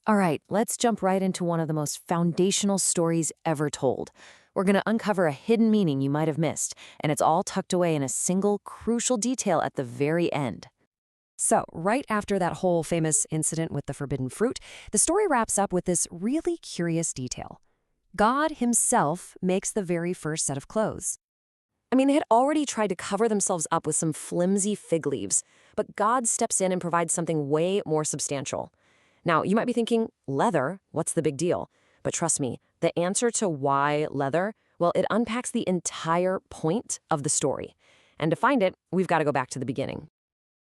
All right, let's jump right into one of the most foundational stories ever told. We're going to uncover a hidden meaning you might have missed, and it's all tucked away in a single crucial detail at the very end. So, right after that whole famous incident with the forbidden fruit, the story wraps up with this really curious detail. God himself makes the very first set of clothes. I mean, they had already tried to cover themselves up with some flimsy fig leaves, but God steps in and provides something way more substantial. Now, you might be thinking, leather, what's the big deal? But trust me, the answer to why leather, well, it unpacks the entire point of the story. And to find it, we've got to go back to the beginning.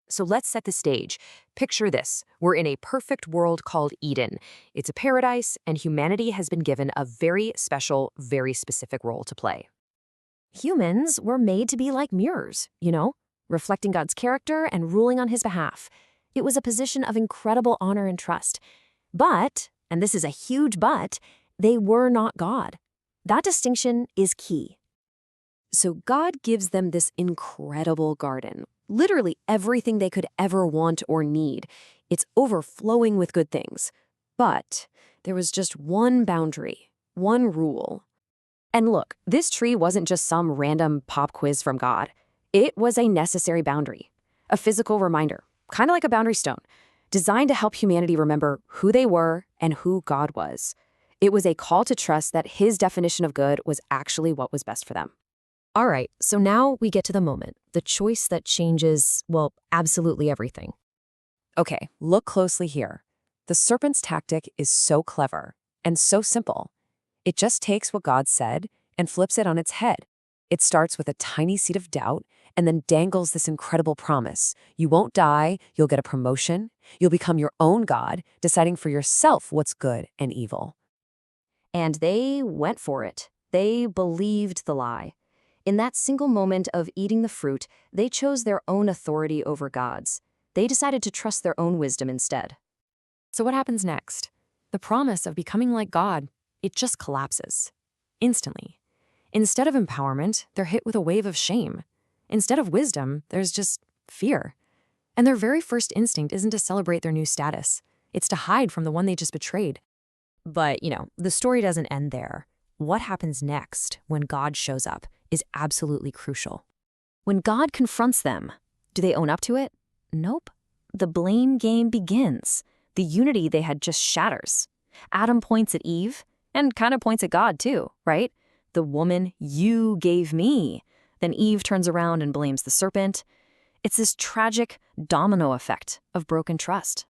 So let's set the stage. Picture this. We're in a perfect world called Eden. It's a paradise, and humanity has been given a very special, very specific role to play. Humans were made to be like mirrors, reflecting God's character and ruling on his behalf. It was a position of incredible honor and trust. But, and this is a huge but, they were not God. That distinction is key. So God gives them this incredible garden, literally everything they could ever want or need. It's overflowing with good things. But there was just one boundary, one rule. And look, this tree wasn't just some random pop quiz from God. It was a necessary boundary, a physical reminder, kind of like a boundary stone, designed to help humanity remember who they were and who God was. It was a call to trust that his definition of good was actually what was best for them. All right, so now we get to the moment, the choice that changes, well, absolutely everything. Okay, look closely here. The serpent's tactic is so clever and so simple. It just takes what God said and flips it on its head. It starts with a tiny seed of doubt and then dangles this incredible promise. You won't die, you'll get a promotion, you'll become your own God, deciding for yourself what's good and evil. And they went for it. They believed the lie. In that single moment of eating the fruit, they chose their own authority over God's. They decided to trust their own wisdom instead. So what happens next? The promise of becoming like God, it just collapses. Instantly. Instead of empowerment, they're hit with a wave of shame. Instead of wisdom, there's just fear. And their very first instinct isn't to celebrate their new status. It's to hide from the one they just betrayed. But, the story doesn't end there. What happens next when God shows up is absolutely crucial. When God confronts them, do they own up to it? Nope. The blame game begins. The unity they had just shatters. Adam points at Eve, and kind of points at God too, right? The woman you gave me. Then Eve turns around and blames the serpent. It's this tragic domino effect of broken trust.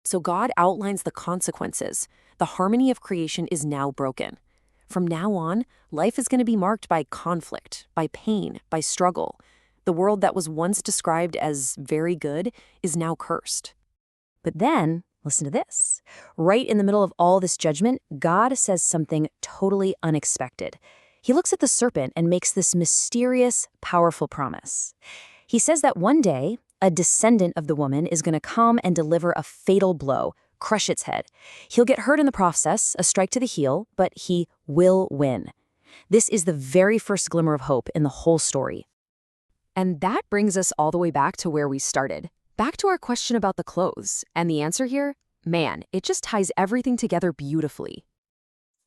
So God outlines the consequences. The harmony of creation is now broken. From now on, life is going to be marked by conflict, by pain, by struggle. The world that was once described as very good is now cursed. But then, listen to this. Right in the middle of all this judgment, God says something totally unexpected. He looks at the serpent and makes this mysterious, powerful promise. He says that one day, a descendant of the woman is going to come and deliver a fatal blow, crush its head. He'll get hurt in the process, a strike to the heel, but he will win. This is the very first glimmer of hope in the whole story. And that brings us all the way back to where we started. Back to our question about the clothes. And the answer here? Man, it just ties everything together beautifully.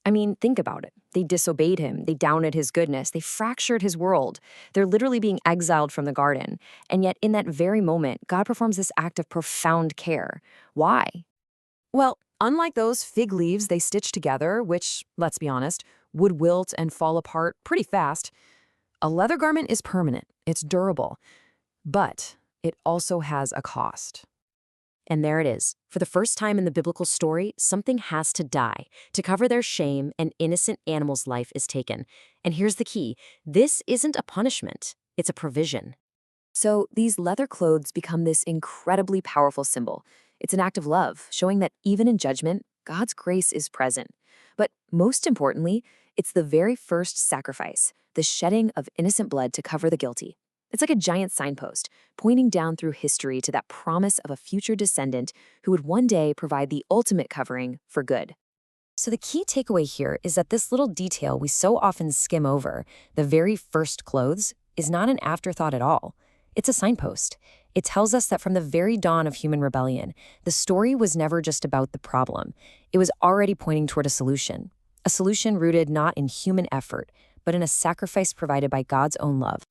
I mean, think about it. They disobeyed him. They doubted his goodness. They fractured his world. They're literally being exiled from the garden. And yet, in that very moment, God performs this act of profound care. Why? Well, unlike those fig leaves they stitched together, which, let's be honest, would wilt and fall apart pretty fast, a leather garment is permanent. It's durable. But it also has a cost. And there it is. For the first time in the biblical story, something has to die. To cover their shame, an innocent animal's life is taken. And here's the key. This isn't a punishment. It's a provision. So these leather clothes become this incredibly powerful symbol. It's an act of love, showing that even in judgment, God's grace is present. But most importantly, it's the very first sacrifice, the shedding of innocent blood to cover the guilty. It's like a giant signpost, pointing down through history to that promise of a future descendant who would one day provide the ultimate covering for good. So the key takeaway here is that this little detail we so often skim over, the very first clothes, is not an afterthought at all. It's a signpost. It tells us that from the very dawn of human rebellion, the story was never just about the problem. It was already pointing toward a solution rooted not in human effort, but in a sacrifice provided by God's own love.